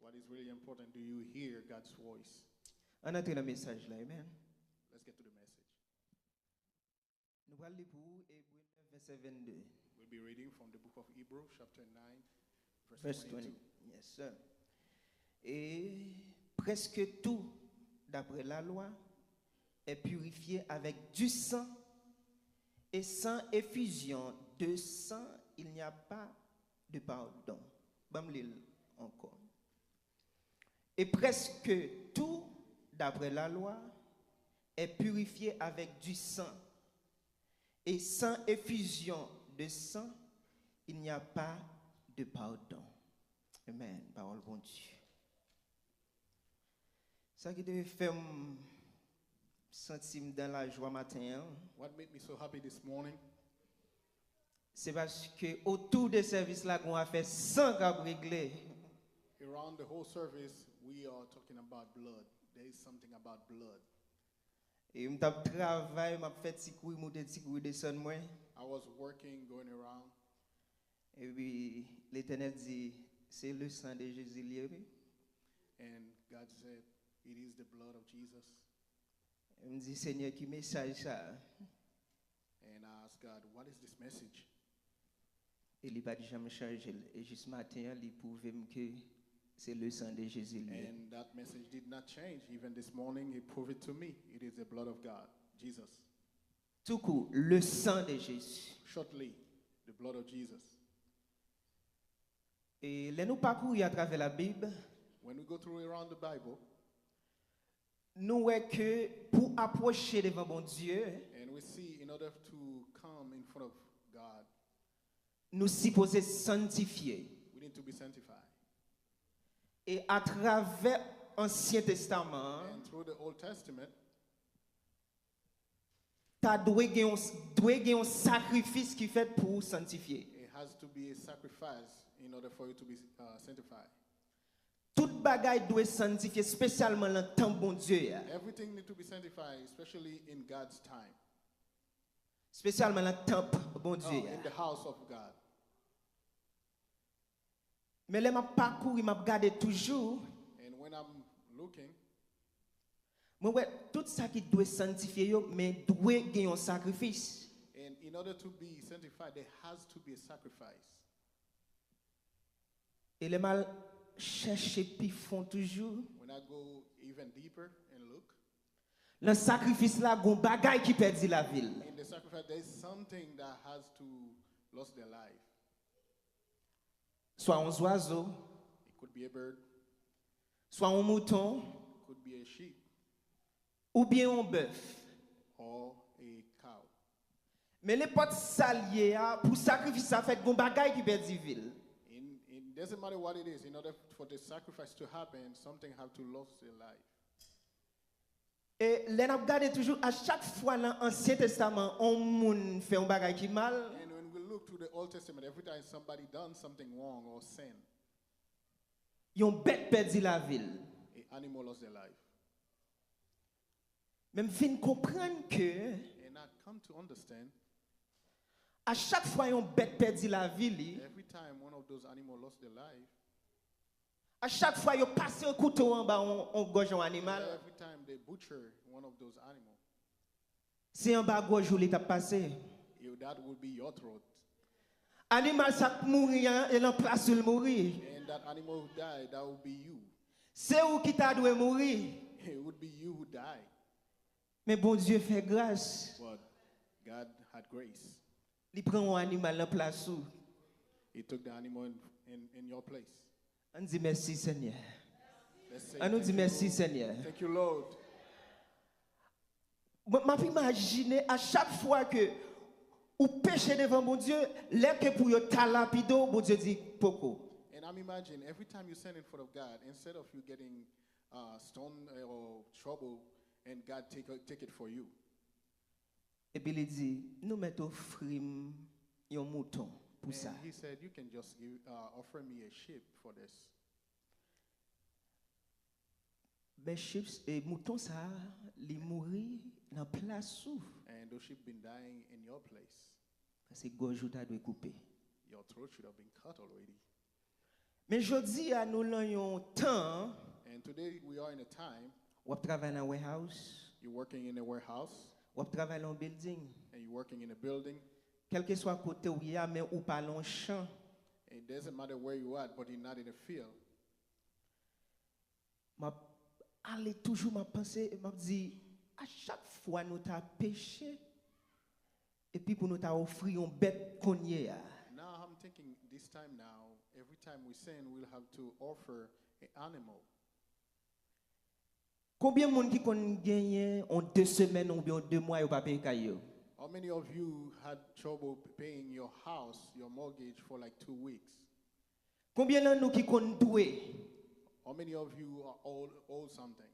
What is really important, do you hear God's voice? On entre dans le message là, amen. Let's get to the message. Nous allons lire pour Hébreux 9, verset 22. We'll be reading from the book of Hebrews, chapter 9, Verse verse 20. 22. Yes, sir. Et presque tout, d'après la loi, est purifié avec du sang, et sans effusion de sang, il n'y a pas de pardon. Bon, me lire encore. Et presque tout, d'après la loi, est purifié avec du sang, et sans effusion de sang, il n'y a pas de pardon. Amen. Parole bon Dieu. Ça qui devait faire me sentir dans la joie matin, What made me so happy this morning? c'est parce que autour des services là qu'on a fait sans cap réglé. Around the whole service, we are talking about blood. There is something about blood. Et me t'a travail, m'a fait petit couille, monter petit couille descendre moi. I was working, going around, Et puis l'Éternel dit c'est le sang de Jésus lié. and God said, it is the blood of Jesus. Il me dit Seigneur qui message ça. And I asked God, what is this message? Et il pas jamais changé et juste matin il prouve que c'est le sang de Jésus lié. And that message did not change. Even this morning, He proved it to me. It is the blood of God, Jesus. Tout court, le sang de Jésus. Shortly, the blood of Jesus. Et là nous parcourir à travers la Bible, When we go through around the Bible, nous voyons que pour approcher devant bon Dieu, and we see in order to come in front of God, nous supposons sanctifier. we need to be sanctified. Et à travers l'Ancien Testament, And through the Old Testament, tu dois gagner un sacrifice qui fait pour sanctifier. it has to be a sacrifice in order for you to be sanctified. Toute bagaille doit sanctifier, spécialement dans le temps bon Dieu. Everything needs to be sanctified, especially in God's time, Spécialement dans le temps bon Dieu. in the house of God. Mais là, je parcours, je regarde toujours. And when I'm looking, Moi, ouais, tout ça qui doit sanctifier, yo, mais doit gagner un sacrifice. and in order to be sanctified, there has to be a sacrifice. Et les mal chercher puis font toujours. When I go even deeper and look, Le sacrifice là, gon bagaille qui perdit la ville. in the sacrifice, there is something that has to lose their life. Soit un oiseau, It could be a bird, soit un mouton, it could be a sheep, ou bien un bœuf. or a cow. Mais les potes saliers, pour sacrifice ça fait gon bagaille qui perdit ville. It doesn't matter what it is. In order for the sacrifice to happen, something have to lose their life. Et les n'a regardé toujours à chaque fois dans l'Ancien Testament, on moun fait un bagaille qui mal. And when we look to the Old Testament, every time somebody done something wrong or sin, Yon bête perdit la ville. an animal lost their life. Même fin comprendre que And I come to understand, à chaque fois yon bête perdit la ville, every time one of those animals lost their life, à chaque fois yon passe un couteau en bas on gorge un animal, every time they butcher one of those animals, c'est en bas gorge où l'état passé. that would be your throat. Animal ça mourir et en place où il mourir. And that animal who died, that would be you. C'est où qui t'a dû mourir. It would be you who died. Mais bon Dieu fait grâce. But God had grace. Il prend un animal en place où. He took the animal in your place. On dit merci Seigneur. Let's say, On nous thank dit you, merci Lord. Seigneur. Thank you, Lord. M'a imaginer à chaque fois que ou péché devant mon Dieu, l'air que pour yo talapido, bon Dieu dit poko. And I'm imagining every time you stand in front of God, instead of you getting stoned or trouble, and God take it for you. Et puis il dit, nous mettons offrim un mouton pour ça. And He said, you can just offer me a sheep for this. Mais chips et mouton ça, li mourir dans place où And those sheep been dying in your place. parce que gorge ta doit couper. Your throat should have been cut already. Mais jodi a nous lan yon temps And today we are in a time, ou travaille dans warehouse, you're working in a warehouse, ou travaille dans building. and you're working in a building. Quel que soit côté où il y a, mais ou pas dans champ. It doesn't matter where you are, but you're not in a field. M'a aller toujours m'a penser, m'a dit à chaque fois nous t'a péché et puis pour nous t'a offrir une bête cogné. Now I'm thinking this time now, every time we sin, we'll have to offer an animal. Combien de monde qui kon gagné en 2 semaines ou bien 2 mois ou pas payer caillou? How many of you had trouble paying your house, your mortgage for like 2 weeks? Combien de nous qui kon doué? How many of you are owe something?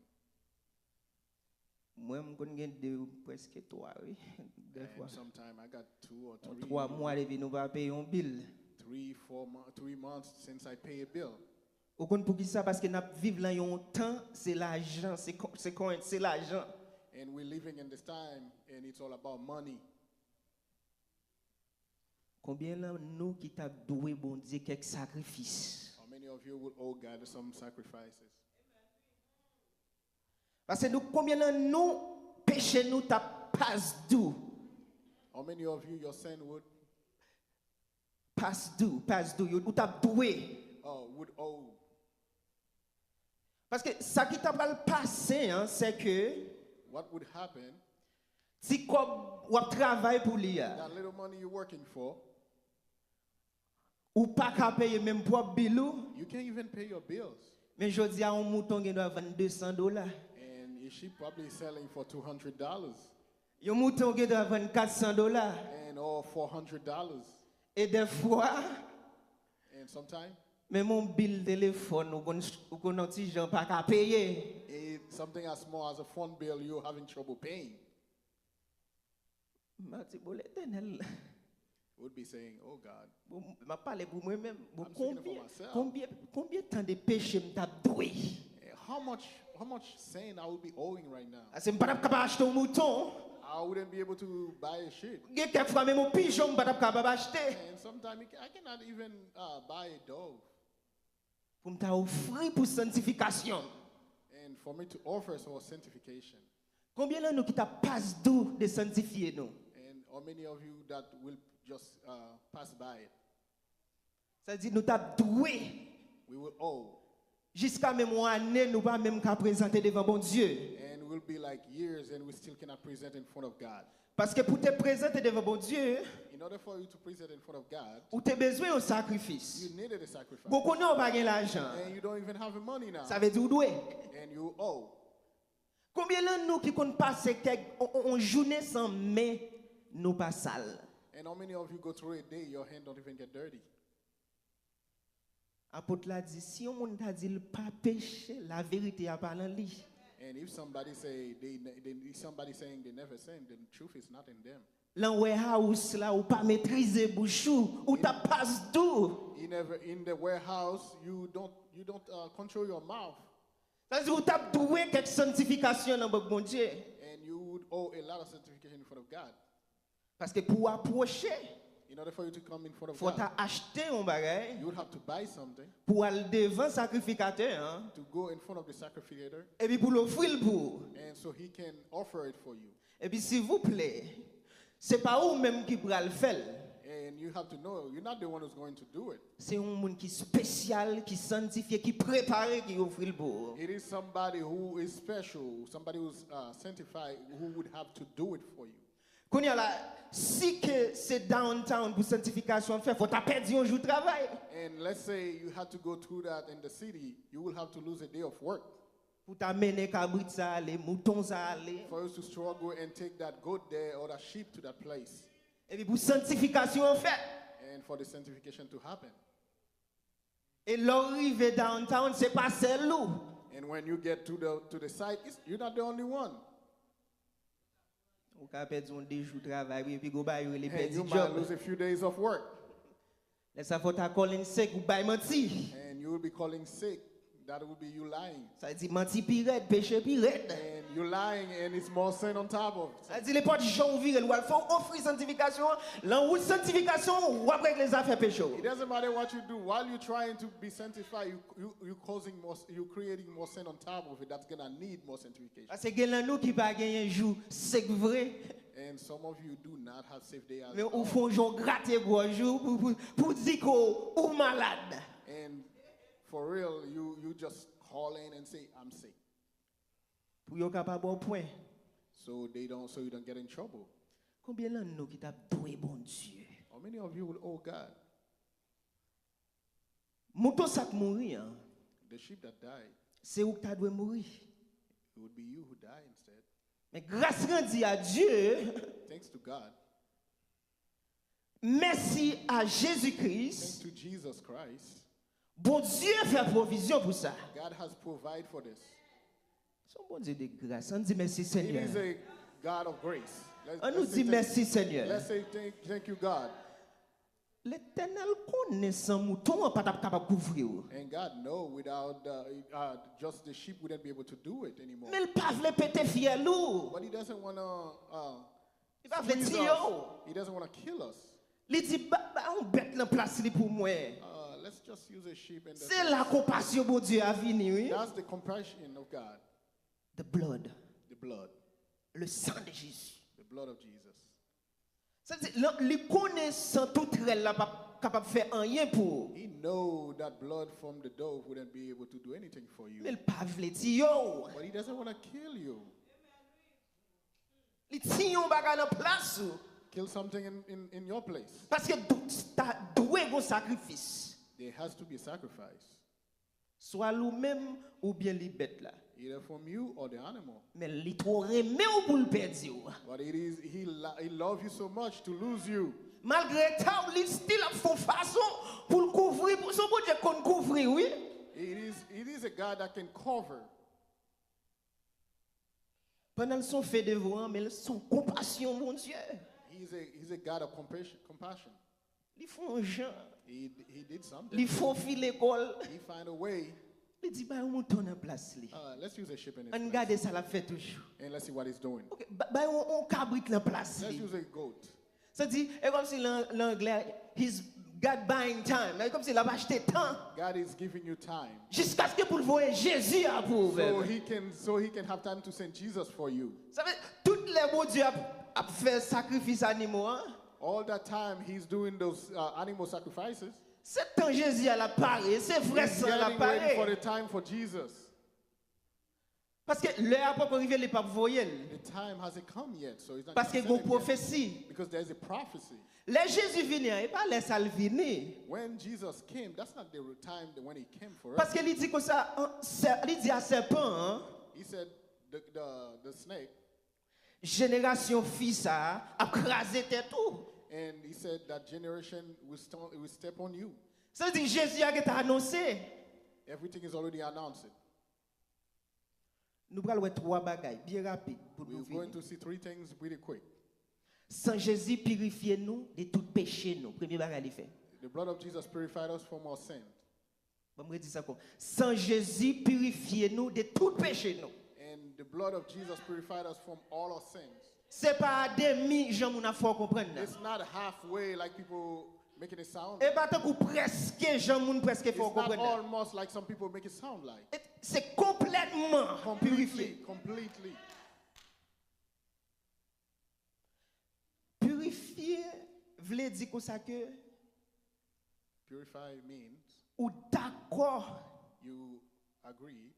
Moi me kon gagné presque 3 oui. Des And fois. sometime I got 2 or 3. 3 mois depuis nous pas payer un bill. 3 months since I pay a bill. Ou kon pour qui ça parce que n'a vivre là un temps, c'est l'argent, c'est l'argent. And we're living in this time, and it's all about money. Combien de nous qui t'a doué bon Dieu quelques sacrifices? How many of you will owe God some sacrifices? Parce que nous combien de nous péché nous t'a passe doux. How many of you, your sin Passe doux, ou t'a doué. would owe? Parce que ça qui t'a pas le passé hein, c'est que What would happen? si comme ou travail pour lui That little money you're working for, ou pas qu'à payer même pour bilou, you can't even pay your bills. mais je dis à un mouton qui doit vendre $200. And she probably selling for $200 Un mouton qui doit vendre $400 and or $400. et des fois And sometimes même mon bill téléphone ou qu'on a petit gens pas qu'à payer. something as small as a phone bill you're having trouble paying. M'a dit bon l'Éternel. Would be saying, "Oh God, M'a parlé pour moi-même. I'm speaking for myself. Combien de temps de péché m't'a doué? how much sin I would be owing right now? C'est pas capable acheter un mouton. I wouldn't be able to buy a sheep. Quelquefois même un pigeon pas capable acheter. And sometimes I cannot even buy a dove. Pour m't'a offrir pour sanctification. And for me to offer for sanctification. Combien de nous qui t'a passe doux de sanctifier nous? And how many of you that will just pass by it? Ça dit nous t'a doué We will owe. jusqu'à même une année nous pas même qu'à présenter devant bon Dieu. And we'll be like years and we still cannot present in front of God. Parce que pour te présenter devant bon Dieu, In order for you to present in front of God, ou t'as besoin d'un sacrifice. you needed a sacrifice. Beaucoup n'ont pas l'argent. And you don't even have the money now. Ça veut dire doué. And you owe. Combien de nous qui comptent passer une journée sans main nous pas sale? And how many of you go through a day, your hand don't even get dirty? Apôtre l'a dit, si on monde t'a dit le pas péché, la vérité a pas dans lui. And if somebody say somebody saying they never sin, then the truth is not in them. Dans warehouse là ou pas maîtriser bouchou ou ta passe d'où? In the warehouse, you don't control your mouth, Ça veut dire ou t'a doué quelque sanctification dans bon Dieu. and you would owe a lot of sanctification in front of God. Parce que pour approcher, In order for you to come in front of faut God, acheter un bagage you would have to buy something pour aller devant sacrificateur hein, to go in front of the sacrificator, et puis pour l'offrir pour. and so he can offer it for you. Et puis s'il vous plaît, c'est pas vous même qui pourra le faire. And you have to know you're not the one who's going to do it. C'est un monde qui spécial, qui sanctifié, qui préparé, qui offre le pour. It is somebody who is special, somebody who's sanctified, who would have to do it for you. Quand il y a là, si que c'est downtown pour sanctification faire, faut perdre un jour de travail. And let's say you had to go through that in the city, you will have to lose a day of work. Pour t'amener cabrit ça aller, mouton ça aller. For us to struggle and take that goat there or that sheep to that place. Et puis pour sanctification faire. And for the sanctification to happen. Et l'arrivée downtown, c'est pas celle loup. And when you get to the site, you're not the only one. Ou ka perdre un deux jours de travail et puis go bailler les And perdre you might job. lose a few days of work. Laisse ça faut ta colline sec ou bailler menti. And you will be calling sick that would be you lying. Ça dit menti pirate, péché pirate. And you're lying and it's more sin on top of Ça dit les portes gens virer, ou faut offrir sanctification, l'enroute sanctification ou après les affaires péché. It doesn't matter what you do. While you're trying to be sanctified, you're creating more sin on top of it. That's gonna need more sanctification. Parce que gen nous qui pas gagner jour c'est vrai. And some of you do not have safe day as Mais well. au fond j'ont gratté pour jour pour dire qu'on ou malade. And for real, you just call in and say, I'm sick. Pour yo capable au point. So you don't get in trouble. Combien de nous qui t'a doué bon Dieu? How many of you will owe God? Mouton ça mourir, hein? The sheep that died, C'est où que t'as doué mourir. it would be you who die instead. Mais grâce rendue à Dieu, Thanks to God. merci à Thanks Jésus-Christ, to Jesus Christ. bon Dieu fait provision pour ça. God has provided for this. C'est un bon Dieu de grâce. On dit merci It Seigneur. is a God of grace. On nous dit merci Seigneur. Let's say thank you, God. L'Éternel connaît son mouton, pas capable de couvrir. And God know without just the sheep wouldn't be able to do it anymore. Mais il pas veut péter fiel ou. But He doesn't want to. Il pas veut tirer. He doesn't want to kill us. Il dit on bête la place li pour moi. Let's just use a sheep and C'est la compassion bon Dieu a venu, oui. that's the compassion of God. The blood, The blood. le sang de Jésus. The blood of Jesus. Ça dit les connaissant tout très là pas capable de faire rien pour. He know that blood from the dove wouldn't be able to do anything for you. Mais il pas veut tirer. But He doesn't want to kill you. Il tire un bagage en place. Kill something in your place. Parce que t'as doué un sacrifice. There has to be a sacrifice. Soit lui-même ou bien les bêtes là. Either from you or the animal. Mais il trop remet ou pour le perdre. But he loves you so much to lose you. Malgré ça, il still a fait façon pour le couvrir. Pour son bon Dieu qu'on couvrir, oui. It is a God that can cover. Pendant son fait de voir, mais son compassion, mon Dieu. He's a God of compassion. Il faut un genre. He did something. Il faut filer l'école. He find a way. Il dit, bah, on mouton en place. Let's use a ship in On it. garde ça, la fait toujours. And let's see what he's doing. Ok, bah, on cabrit en place. Let's use a goat. Ça dit, et comme si l'anglais, he's God buying time. Et comme s'il a acheté temps. God is giving you time. Jusqu'à ce que pour le voir Jésus approuve. So he can have time to send Jesus for you. Ça veut toutes les mots Dieu a fait sacrifice animaux. Hein? All that time he's doing those animal sacrifices. C'est temps Jésus à la paré, c'est vrai He's ça la getting ready for paré. the time for Jesus. Parce que l'heure n'a pas arrivé les papes voyelles. The time hasn't come yet, so he's not Parce que gonna une send him yet. prophétie. Because there's a prophecy. Les Jésus venir, et pas les salles venir. When Jesus came, that's not the time when he came for Parce us. que il dit que ça, il dit à serpent, hein, He said the snake, génération fils a crasé tête tout. and he said that generation will step on you. Ça veut dire Jésus a été annoncé. Everything is already announced. Nous allons voir trois bagailles bien rapides pour nous We're going finir. to see three things really quick. San Jezi purifier nous de tout péché nous. Premier bagaille il fait. The blood of Jesus purified us from our sin. Bon, me dire ça comme San Jezi purifier nous de tout péché nous. And the blood of Jesus purified us from all our sins. C'est pas demi gens mon affaire comprendre. It's not halfway like people making it sound. Et pas tant que presque gens mon presque It's faut not comprendre. almost like some people make it sound like. C'est complètement purifié. Completely. Purifier veut dire comme ça que Purify means ou d'accord you agree,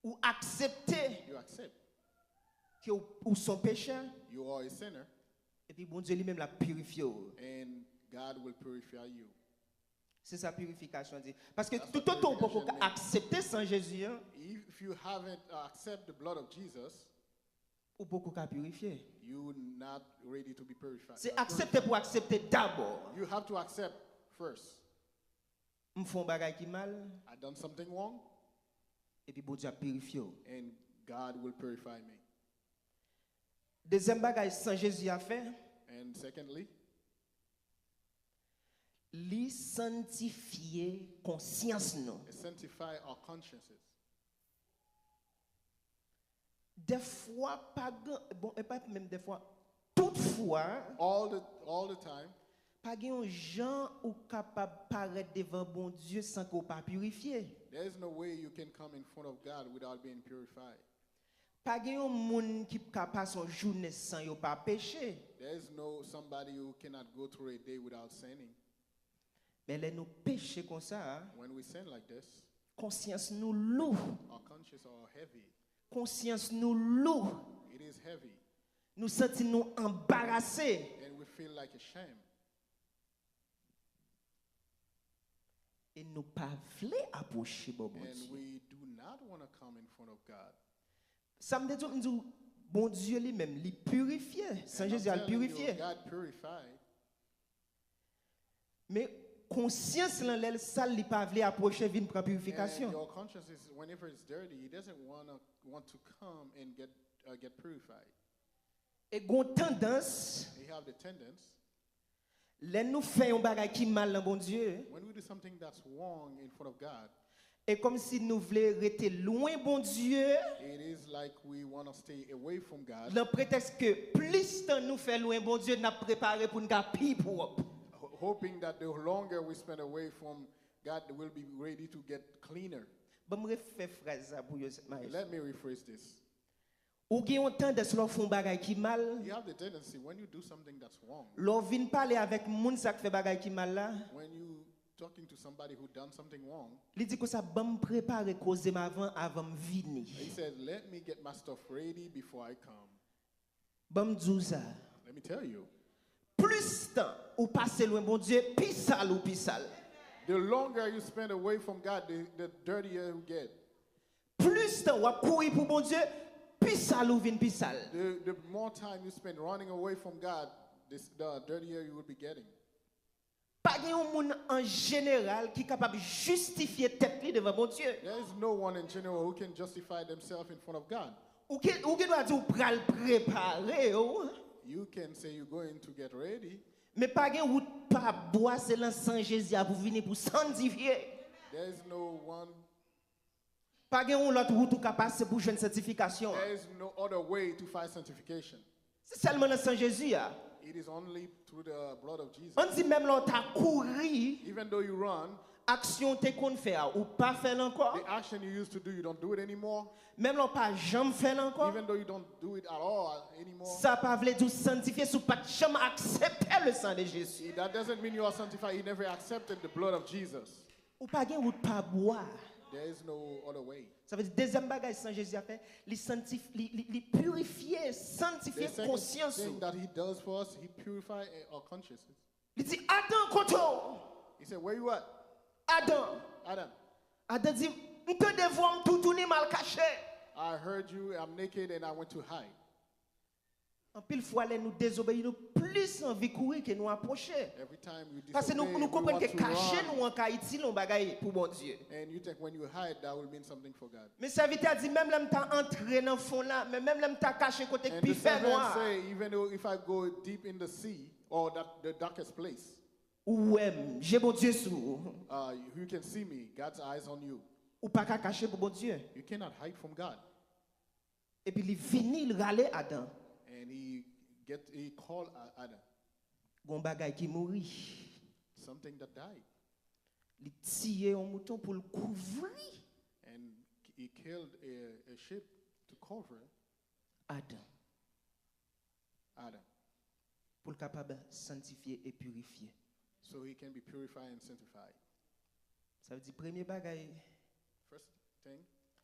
ou accepter you accept que ou son péché you are a sinner, et puis bon Dieu lui-même l'a purifié. and God will purify you. C'est sa purification dit. Parce que That's tout what autant pour purification accepter sans Jésus, hein, If you haven't accept the blood of Jesus, ou beaucoup qu'à purifier. you're not ready to be purified. C'est accepter pour accepter d'abord. You have to accept first. Me font bagay qui mal I done something wrong, et puis bon Dieu a purifié. and God will purify me. Deuxième bagay sans Jésus a fait, And secondly, li sanctifier conscience nous. It sanctify our consciences. Des fois pas bon et pas même des fois toutefois All the time, pas gen gens ou capable paraître devant bon Dieu sans qu'on pas purifier. there is no way you can come in front of God without being purified. Pas gen moun qui capable son journée sans yo pas péché. There is no somebody who cannot go through a day without sinning. Mais les nous péché comme ça, When we sin like this, conscience nous lourd. our consciences are heavy. Conscience nous lourd. It is heavy, Nous sentons nous embarrassés. and we feel like ashamed. Et nous pas voulons approcher bon Dieu. And we do not want to come in front of God. Ça me dit bon Dieu lui-même, il purifie. San And I'm Jezi a telling you, purifié. God purified. Mais conscience là l'aile sale, il pas voulu approcher vinn prendre And purification. your conscience is, whenever it's dirty, he doesn't want to come and get purified. Et gon tendance, They have the tendency, les nous fait un bagage qui mal dans bon Dieu, when we do something that's wrong in front of God, et comme si nous voulons rester loin bon Dieu, it is like we want to stay away from God, le prétexte que plus temps nous fait loin bon Dieu, n'a préparé pour nous pire propre. hoping that the longer we spend away from God, we'll be ready to get cleaner. Bon me faire phrase ça pour yo. Let me rephrase this. Ou gen yon tendance leur font bagay qui mal, You have the tendency, when you do something that's wrong, leur vinn parler avec moun ça qui fait bagay qui mal là, when you talking to somebody who done something wrong, il dit que ça bon préparer cause avant venir. he said, let me get my stuff ready before I come. Bon ça. Let me tell you, Plus temps ou passer loin bon Dieu, plus sale ou plus sale. the longer you spend away from God, the dirtier you get. Plus temps ou courir pour bon Dieu, plus sale ou vinn plus sale. The more time you spend running away from God, the dirtier you will be getting. Pas gen yon moun en général qui capable justifier tête li devant bon Dieu. There is no one in general who can justify themselves in front of God. Ou qui doit dire ou pral préparer ou. You can say you're going to get ready. Mais pas gen ou pas boire c'est dans San Jezi pour venir pour santifier. There is no one. Pas gen ou l'autre route ou capable passer pour joindre certification. There is no other way to find sanctification. C'est seulement dans San Jezi. It is only through the blood of Jesus. On dit même l'autre a couru, Even though you run, action te kon faire ou pas faire encore. the action you used to do, you don't do it anymore. Même l'autre pas jamais faire encore. Even though you don't do it at all anymore. Ça pas veut dire sanctifier sous pas jamais accepter le sang de Jésus. That doesn't mean you are sanctified. You never accepted the blood of Jesus. Ou pas gen ou pas boire. There is no other way. Ça veut dire deuxième bagage San Jezi a fait, li purifier, sanctifier The second conscience. thing that he does for us, he purifies our consciences. Il dit Adam koto. He said, where you at? Adam. Adam, Adam dit m'te devoir tout tourner mal caché. I heard you, I'm naked and I went to hide. En pile fois les nous désobéir nous plus envie courir que nous approcher. Every time you Parce que disobey, nous we comprenons want que to cacher run. nous en Haïti l'on bagaille pour bon Dieu. And you think when you hide, that will mean something for God. Mais serviteur a dit même là m'ta entré dans fond là, mais même là m'ta caché côté And puis the fait servant noir. say, even though if I go deep in the sea or the darkest place, Ouais, j'ai bon Dieu sous. you can see me. God's eyes on you. Ou pas qu'à cacher pour bon Dieu. You cannot hide from God. Et puis il vini il râler Adam. And he called Adam, Gon bagay qui mourit. something that died. Il tire un mouton pour le couvrir. And he killed a sheep to cover Adam. Adam, Pour le capable sanctifier et purifier. so he can be purified and sanctified. Ça veut dire premier bagay First thing,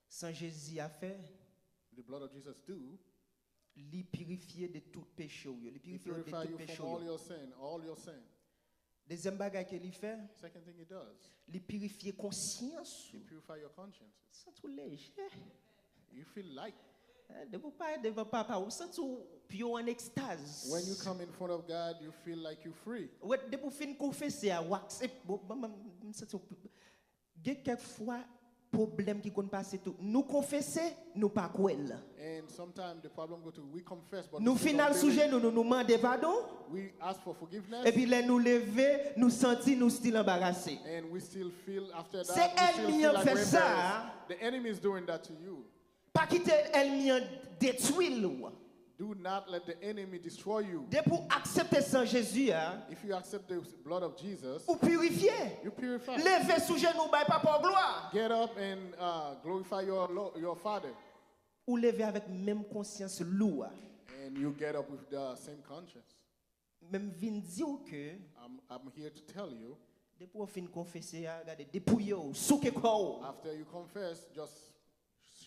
San Jezi a fait, the blood of Jesus do, li purifier de tout péché. Li he purifier de purify tout you péché. from all your sin, all your sin. Deuxième bagay que li fait, Second thing he does, li purifier conscience. he purify your conscience. Sans tout léger. You feel light. De vous pas devant papa, ou sans tout pure en extase. When you come in front of God, you feel like you're free. Ouais, de vous fin confesser à wax. Quelquefois problème qui compte passer tout. Nous confesser, nous pas quoi. And sometimes the problem go to we confess, but Nous we still final don't sujet, believe. nous demander pardon. We ask for forgiveness, Et puis là nous lever, nous sentir nous still embarrassés. and we still feel after C'est that. We still ennemi feel qui like fait we're ça. embarrassed. The enemy is doing that to you. Pas quitter ennemi détruire. Do not let the enemy destroy you. Dès pour accepter sans Jésus, hein, If you accept the blood of Jesus, ou purifier. you purify. Lever sous genou, bah pas pour gloire. Get up and glorify your Father, Ou lever avec même conscience lourde. and you get up with the same conscience. Même vin dire que I'm here to tell you, dès pour fin confesser, regardez, dépouiller ou souke quoi. after you confess, just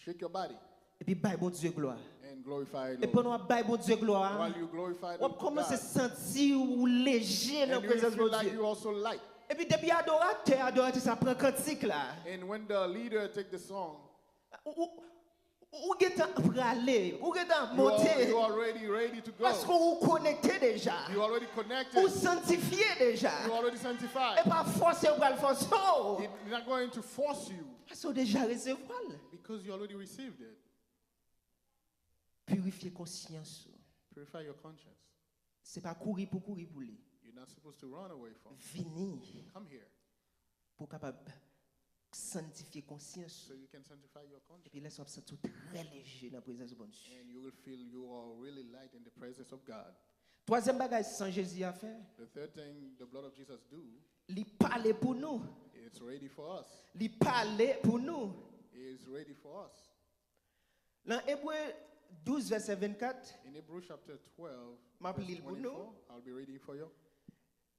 shake your body Et puis bail bon Dieu gloire. and glorify Et the Lord. pendant bail bon Dieu gloire, While you glorify on the commence à God, sentir ou léger dans la and you présence feel de like Dieu. you also light. Et puis depuis adorateur, ça prend cantique là. And when the leader take the song, Ou get pour aller, ou get you monter. are already ready to go. Parce qu'on connecté déjà. You already Ou connected. sanctifié déjà. You already Et sanctified. pas forcer ou pas le forcer. It's not going to force you Parce qu'on déjà recevoir. because you already received it. Purifier conscience. Purify your conscience. C'est pas courir pour lui. You're not supposed to run away from. Venir Come here pour capable sanctifier conscience. so you can sanctify your Et conscience. puis laisse on se sentir très léger dans la présence de bon Dieu. And you will feel you are really light in the presence of God. Troisième bagage sans Jésus à faire, The third thing the blood of Jesus do, il parler pour nous. it's ready for us. Il parler pour nous. It's ready for us. Dans Hébreu 12 verset 24, In Hebrews chapter 12, Ma verse pli pour 24, nous. I'll be ready for you.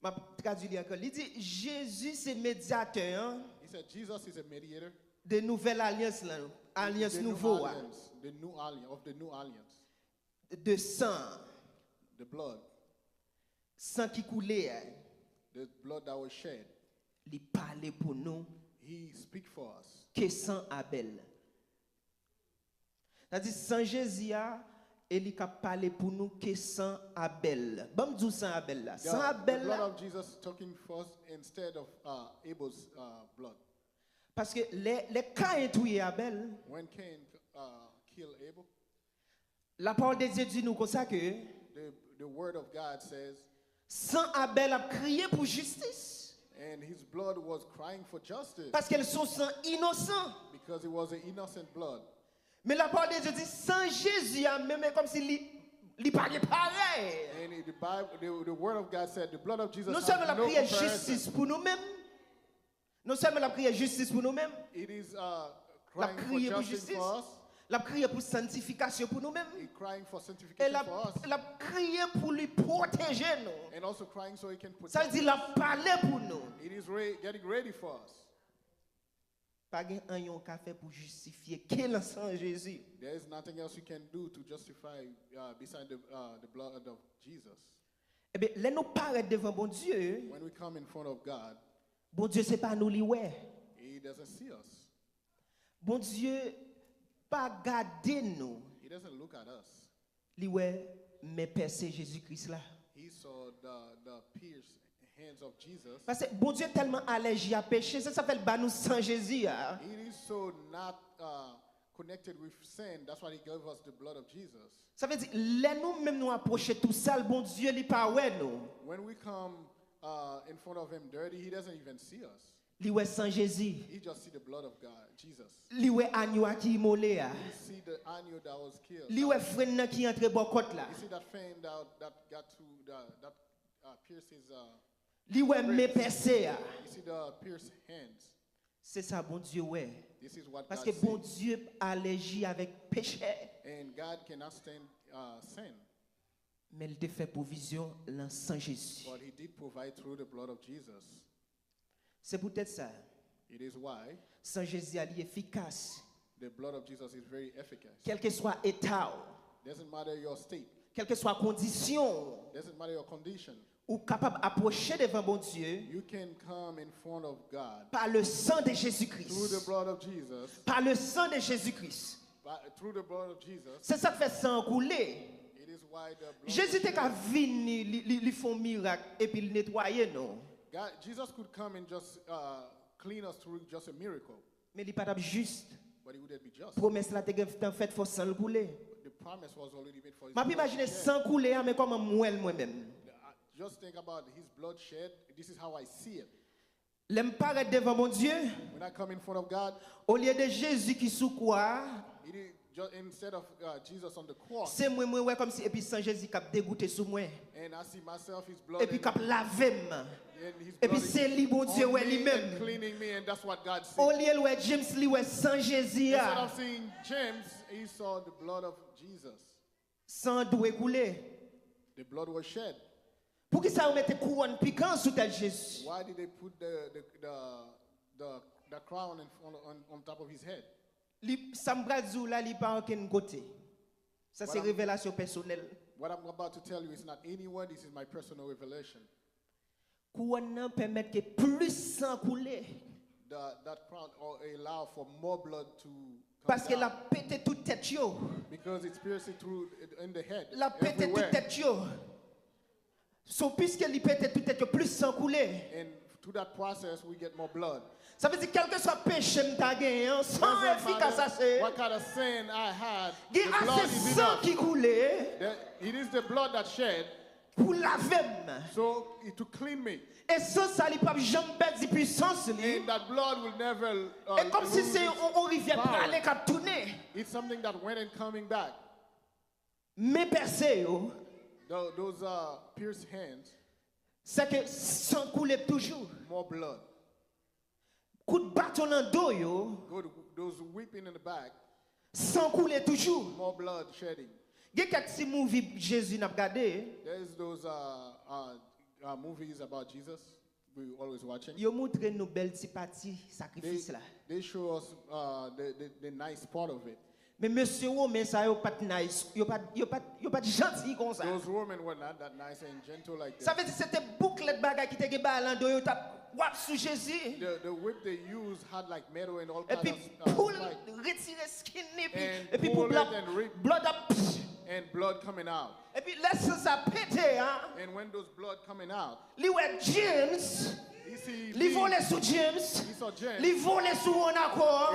m'a traduit encore. Il dit Jésus c'est médiateur hein, He said Jesus is a mediator. de nouvelle alliance là, alliance The new nouveau hein, alliance, the new alliance of the new alliance. de sang, The blood, sang qui coulait, hein. the blood that was shed. Il parlait pour nous He speak for us. que sang Abel. C'est-à-dire sang Jésus il a parlé pour nous que sang Abel. Bon me dire sang Abel là. Sang The Abel blood là of Jesus talking first instead of Abel's blood. parce que les Caïn tué Abel, When Cain killed Abel, la parole de Dieu dit nous comme ça que the word of God says, sang Abel a crié pour justice and his blood was crying for justice parce qu'elles sont sang innocent. because it was an innocent blood. Mais la parole de Dieu dit sans Jésus même comme si il parlait pareil. And the Bible, the word of God said, the blood of Jesus Nous has sommes la no prière comparison. justice pour nous-mêmes. Nous sommes la prière justice pour nous-mêmes. It is La crying for prière pour justice justice. for us. La prière pour sanctification pour nous-mêmes. It's crying for Et sanctification la for us. prière pour lui protéger nous. And also crying so he can Ça protect veut dire la parler pour nous. It is getting ready for us. Pas un yon qu'a fait pour justifier quel sang Jésus. There is nothing else you can do to justify beside the blood of Jesus. Eh bien, là nous paraît devant bon Dieu. When we come in front of God, Bon Dieu c'est pas nous li ouais. he doesn't see us. Bon Dieu pas garder nous. He doesn't look at us. Li ouais mais percé Jésus-Christ là. He saw the pierced hands of Jesus. Parce que bon Dieu est tellement allergique à péché, ça s'appelle bah nous sans Jésus. Hein? He is so not connected with sin. That's why he gave us the blood of Jesus. Ça veut dire là nous même nous approcher tout ça, le bon Dieu li pas ouais nous. When we come in front of him dirty, he doesn't even see us. Li ouais sans Jésus. He just see the blood of God, Jesus. Li ouais agneau qui immolé. He see the agneau that was killed. Li ouais frère qui entre bon côte là. You see that fan that got to that pierced his. Li ouais me percé. You see the pierced hands. C'est ça bon Dieu ouais. This is what Parce God que bon sees. Dieu allergie avec péché. And God cannot stand sin, Mais il te fait provision dans sang Jésus. but He did provide through the blood of Jesus. C'est peut-être ça. It is why Sang Jésus est efficace. the blood of Jesus is very efficace. Quel que soit état, Doesn't matter your state, quelle que soit condition, doesn't matter your condition. ou capable d'approcher devant bon Dieu You can come in front of God par le sang de through the Jésus-Christ. blood of Jesus. Par le sang de Jésus-Christ. Through the blood of Jesus. C'est ça qui fait sang couler. It is why the blood. Jésus was était qu'à shed. venir, il font miracle et puis il nettoyer non. Jesus could come and just clean us through just a miracle. Mais il pas juste. But he wouldn't be just. Promesse là t'es en fait faut sans le couler. The promise was already made for his M'a blood imaginer shed. sans couler mais comment moi-même. Just think about his blood shed. This is how I see it. L'aime paraître devant mon Dieu, When I come in front of God, au lieu de Jésus qui sous croix, it is just instead of Jesus on the cross, c'est moi ouais comme si et puis San Jezi qui a dégoûté sur moi and I see myself, his blood, et puis qui a lavé and his et puis blood c'est lui bon Dieu on ouais me lui-même. and cleaning me, and that's what God sees. Au lieu ouais James lui ouais San Jezi Instead of seeing James, he saw the blood of Jesus. sans doué couler. The blood was shed. Pour qui ça on mette couronne piquant sous tel Jésus? Why did they put the crown on top of his head? Sambrazou là li pas aucun côté. Ça c'est révélation personnelle. What I'm about to tell you is not anyone. This is my personal revelation. Couronne permet que plus sang couler That crown or allow for more blood to come parce que down. la pété toute tête yo. Because it's piercing through in the head. La pété toute Everywhere. tête yo. So puisque li pété toute tête yo plus sang couler. And through that process, we get more blood. Ça veut dire quel que soit péché m'ta gagné sans Doesn't effikas matter assez. what kind of sin I had, Il y the a blood assez is sang enough. qui coulait It is the blood that shed, pour laver. so to clean me. Et sans ça il pas jamais perdre puissance li. And that blood will never. Et comme si lose c'est its on rivière power. parler cap tourner. It's something that went and coming back. Mais percé yo, Those pierced hands, c'est que sang coulait toujours. more blood. Coup de bâton dans dos yo, Those weeping in the back, sang coulait toujours. more blood shedding. Gè quelques si movie Jésus n'a regardé, There's those movies about Jesus we always watching. yo montre nous belle sympathie sacrifice là. They show us the nice part of it. Mais monsieur mais ça yo pas nice, yo pas gentil comme ça. Those women were not that nice and gentle like Ça that. veut dire c'était bouclette bagay qui te ge balan do yo tap wap sous Jésus. The whip they used had like metal and all Et kinds puis of pour spike retirer skin And et puis pull pour it and rip. blood up. and blood coming out. Et puis laisse ça péter hein. And when those blood coming out, Li wè James, you see li volé sous James, he saw James. li volé sous on accord,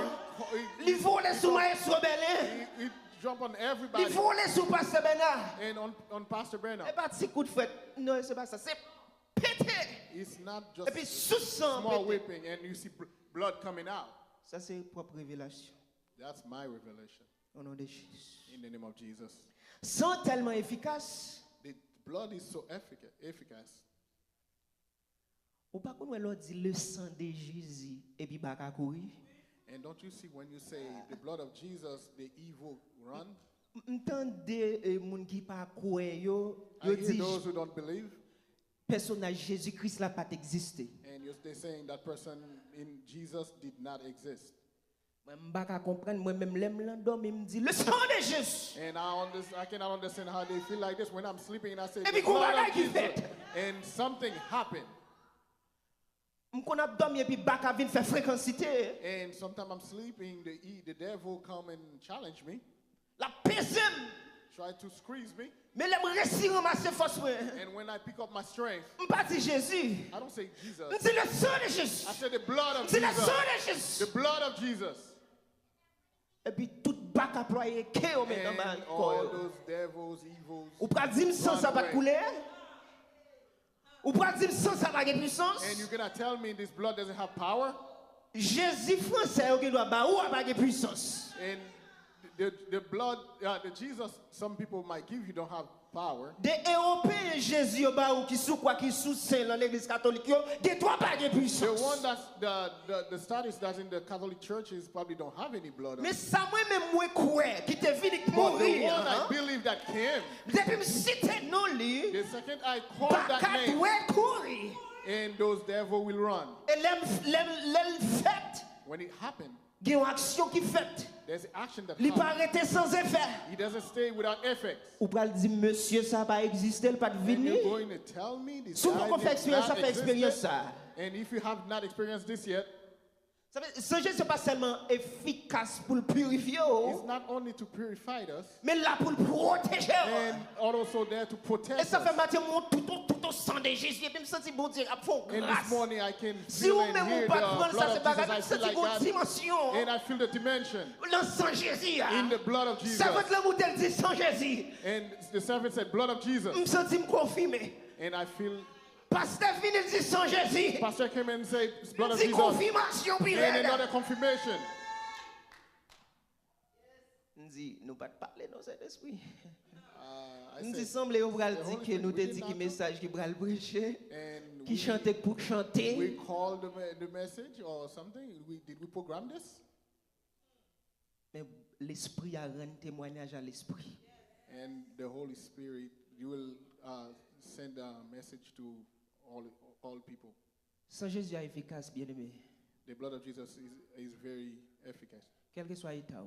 li volé sous Maestro Belin, He jump on li everybody volé sous Pasteur Bernard. and on Pastor Bernard. Et pas petit coup de fouet. Non, c'est pas ça, c'est pété. It's not Et just puis sous sang small pété. whipping and you see blood coming out. Ça c'est propre révélation That's my revelation au nom de Jésus. in the name of Jesus. Sang tellement efficace. The blood is so efficace. Ou pas qu'on leur dit le sang de Jésus et puis baka courir. And don't you see when you say the blood of Jesus, the evil run? M'tendez moun qui pas croire yo I yo hear dit those who don't believe, personnage Jésus-Christ là pas existé. and they're saying that person in Jesus did not exist. Moi m'baka comprendre moi même l'aime l'endormi me dit le sang de Jésus. And I cannot understand how they feel like this when I'm sleeping and I say, Et the puis qu'on blood va of qui Jesus, fait. and something happened. M'kon a dormi et puis baka vinn faire fréquencité. And sometimes I'm sleeping, the devil come and challenge me, La pesem. try to squeeze me. Mais l'aime réussi ramasser force moi. And when I pick up my strength, M'pas dit Jésus. I don't say Jesus. C'est le sang de Jésus. I say the blood of C'est le Jesus. sang de Jésus. The blood of Jesus. Et puis tout baka ployer que au And maintenant. all those devils, evils. Ou pas dire sang ça va couler. Ou pas dire sang ça va gagner puissance. And you're going to tell me this blood doesn't have power? Jésus français qui doit ba ou pas gagner puissance. And the blood, the Jesus, some people might give you don't have power. Des Européens Jésus au ba ou qui sous quoi qui sous saint dans l'église catholique yo, qui doit pas gagner The puissance. one that's the status that's in the Catholic churches probably don't have any blood on Mais it. ça moi même moi croire qui te venu But the mourir. one I believe that came, Depuis me citer non li, the second I call that baka name, doit courir. and those devil will run. Et l'aime fait, When it happened, il y a une action qui fait. there's action that Il pas happens. arrêter sans effet. He doesn't stay without effects. Ou pral dire monsieur ça pas exister, il pas And venir. you're going to tell me this Souvent guy qu'on fait did expérience, ça not fait expérience exist? ça. And if you have not experienced this yet, Ce Jésus c'est pas seulement efficace pour le purifier, it's not only to purify us, mais là pour le protéger. and also there to protect Et ça fait us. Matthieu tout au sang de Jésus. Et puis, je sens bon Dieu à fond In this grâce. morning, I can Si feel vous and même hear pas the prendre ça, blood c'est of Jesus. pas I feel like une that. dimension. And I feel the dimension Dans sang Jésus. in the blood of Jesus. Ça va être là où elle dit sang Jésus. And the servant said, blood of Jesus. Je sens me confirmer. And I feel, Pasteur vient dit sang Jésus. Pastor came and said, blood of C'est Jesus. confirmation puis And another confirmation. Nous pas parler dans cet esprit. I Nous said, semble au bral the dit Holy que Spirit, nous we te did dit not qui know. message qui bral prêcher, And qui chantait pour we chanter. called the message or something. Did we program this? Mais l'esprit a rendu témoignage à l'esprit. And the Holy Spirit, you will send a message to all people. Sang Jésus est efficace, bien-aimé. The blood of Jesus is very efficace. Quel que soit l'état,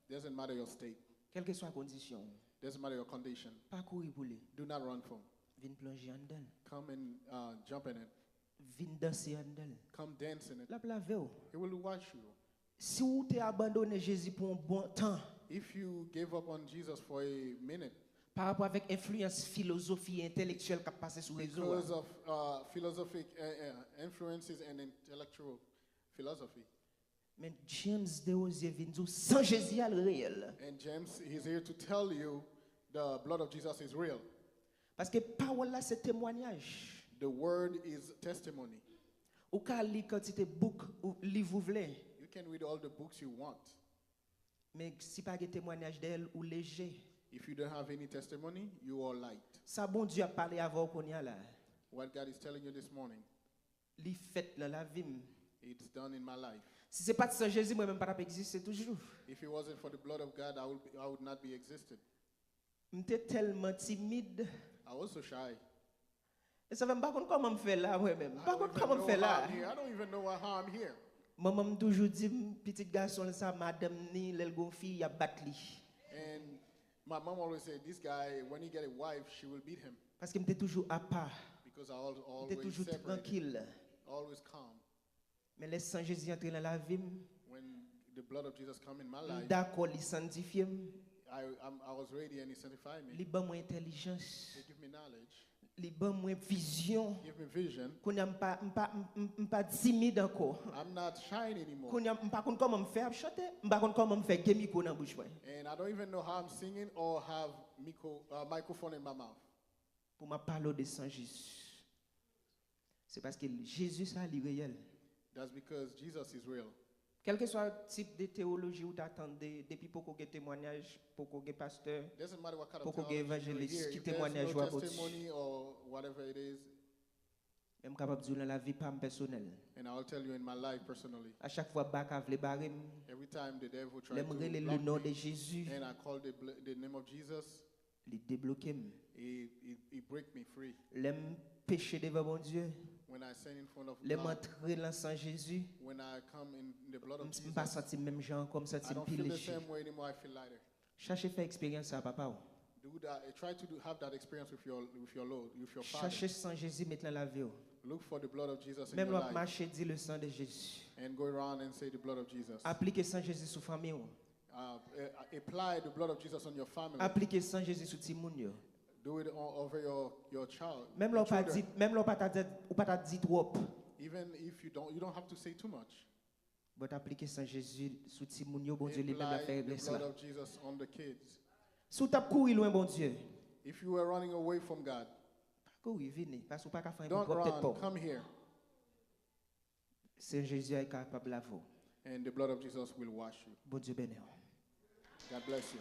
Doesn't matter your state. quelle que soit la condition, Doesn't matter your condition. pas courir pour lui. Do not run from. Viens plonger en dedans. Come and jump in it. Viens danser en dedans. Come dance in it. La plave. It will wash you. Si vous t'es abandonné Jésus pour un bon temps, If you gave up on Jesus for a minute par rapport avec influence philosophie intellectuelle qui a passé sur les réseaux, because of philosophic influences and intellectual philosophy. mais Jems Desrozier vient dire sans Jésus est réel. And James, he's here to tell you the blood of Jesus is real. Parce que parole là c'est témoignage. The word is testimony. Ou ka lire quantité book ou livre vous voulez, You can read all the books you want. mais si pas de témoignage d'elle ou léger. If you don't have any testimony, you are light. Ça bon Dieu a parlé avant qu'on y a là. What God is telling you this morning, Li fait dans la vie. it's done in my life. Si c'est pas de Saint Jésus, moi même pas exister toujours. If it wasn't for the blood of God, I would not be existed. M'étais tellement timide. I was so shy. Et ça fait pas comment me faire là moi même. I Pas don't even comment me know faire how là. I'm here. I don't even know how I'm here. Maman me toujours dit petit garçon ça madame ni l'elle gon fille a battre li. And my mom always said, this guy, when he get a wife, she will beat him. Parce que m'étais toujours à part. Because I M'étais always toujours separated, tranquille. always calm. Mais laisse Saint Jésus entrer dans la vie. When the blood of Jesus come in my life, D'accord, il sanctifie. I was ready and he sanctified me. Il ban moi intelligence. He give me knowledge, Il ban moi vision. give me vision. Qu'on n'a pas timide encore. I'm not shy anymore. Qu'on n'a pas comment me faire chanter. Pas comment me faire game dans bouche moi. And I don't even know how I'm singing or have microphone in my mouth. Pour ma parler de Saint Jésus. C'est parce que Jésus ça est réel. That's because Jesus is real. Quel que soit le type de théologie ou d'attendez, depuis pour qu'on ait témoignage, pour qu'on ait pasteur, Doesn't matter what kind pour of qu'on ait theology you évangéliste, hear. qui If there's témoignage no ou apôtre. testimony or whatever it is, Même capable de dire dans la vie pas personnelle. and I'll tell you in my life personally, À chaque fois bac à vle barem, every time the devil tries l'aimerait to le block nom me, de Jésus, and I call the name of Jesus, il débloque. he break me free. L'aime péché devant mon Dieu, When I stand in front of l'aime God, entrer dans sang Jésus, when I come in the blood of je ne Jesus, pas sentir même gens comme ça, I c'est don't pile feel the léger. same way anymore. I feel lighter. Cherchez faire expérience à papa. Do that. Try to have that experience with your Lord, with your Father. Cherchez sang Jésus mettre dans la vie. Look for the blood of Jesus in Même your l'autre life, marché dit le sang de Jésus. and go around and say the blood of Jesus. Appliquez sang Jésus sur famille. Apply the blood of Jesus on your family. Appliquez sang Jésus sur timoun yo. Do it over your child. Même your l'on pas children. dit, même l'on pas dit, ou pas dit trop. Even if you don't have to say too much. But appliquez sang Jésus sur timoun yo, bon Dieu lui-même la fait Apply the régler blood cela. of Jesus on the kids. Si tu as couru loin, bon Dieu, If you were running away from God, pas courir, venez, parce que pas qu'à faire don't peut-être run. pas. Come here, C'est Jésus est capable de la vous. and the blood of Jesus will wash you. Bon Dieu béni. God bless you.